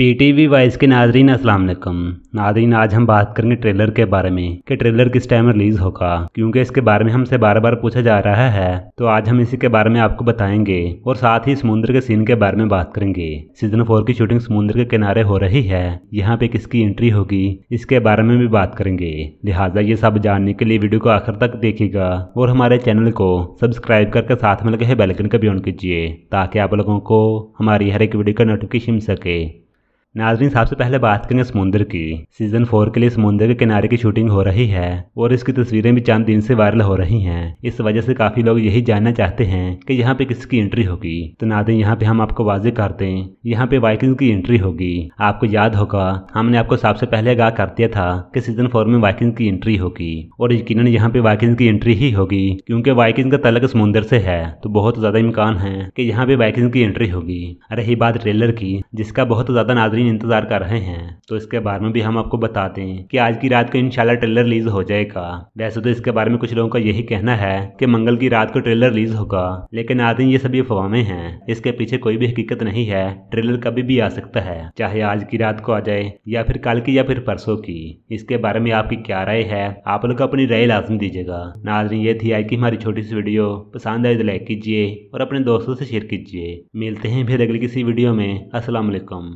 PTV voice के नाजरीन अस्सलाम वालेकुम। नाजरीन, आज हम बात करेंगे ट्रेलर के बारे में कि ट्रेलर किस टाइम रिलीज होगा, क्योंकि इसके बारे में हमसे बार बार पूछा जा रहा है। तो आज हम इसी के बारे में आपको बताएंगे और साथ ही समुद्र के सीन के बारे में बात करेंगे। सीजन 4 की शूटिंग समुद्र के किनारे हो रही है, यहाँ पे किसकी एंट्री होगी इसके बारे में भी बात करेंगे। लिहाजा ये सब जानने के लिए वीडियो को आखिर तक देखिएगा और हमारे चैनल को सब्सक्राइब करके साथ में लगे बेल आइकन का भी ऑन कीजिए, ताकि आप लोगों को हमारी हर एक वीडियो का नोटिफिकेशन मिल सके। नाज़रीन, सबसे पहले बात करेंगे समुद्र की। सीजन 4 के लिए समुद्र के किनारे की शूटिंग हो रही है और इसकी तस्वीरें भी चंद दिन से वायरल हो रही हैं। इस वजह से काफ़ी लोग यही जानना चाहते हैं कि यहाँ पे किसकी एंट्री होगी। तो नाज़रीन, यहाँ पे हम आपको वाज़ेह कर दें, यहाँ पे वाइकिंग की एंट्री होगी। आपको याद होगा हमने आपको सबसे पहले आगाह कर दिया था कि सीजन 4 में वाइकिंग की एंट्री होगी, और यकीनन यहाँ पे वाइकिंग की एंट्री ही होगी, क्योंकि वाइकिंग का तल्लुक समुद्र से है। तो बहुत ज़्यादा इम्कान है कि यहाँ पे वाइकिंग की एंट्री होगी। रही बात ट्रेलर की, जिसका बहुत ज़्यादा नाज़रीन इंतजार कर रहे हैं, तो इसके बारे में भी हम आपको बता दें कि आज की रात को इंशाल्लाह ट्रेलर रिलीज हो जाएगा। वैसे तो इसके बारे में कुछ लोगों का यही कहना है कि मंगल की रात को ट्रेलर रिलीज होगा, लेकिन आज ये सभी अफवाहें हैं। इसके पीछे कोई भी हकीकत नहीं है। ट्रेलर कभी भी आ सकता है, चाहे आज की रात को आ जाए या फिर कल की या फिर परसों की। इसके बारे में आपकी क्या राय है, आप लोग अपनी राय लाजमी दीजिएगा। नाज़रीन, ये थी आज की हमारी छोटी सी वीडियो। पसंद आए तो लाइक कीजिए और अपने दोस्तों से शेयर कीजिए। मिलते हैं फिर अगली किसी वीडियो में। अस्सलाम वालेकुम।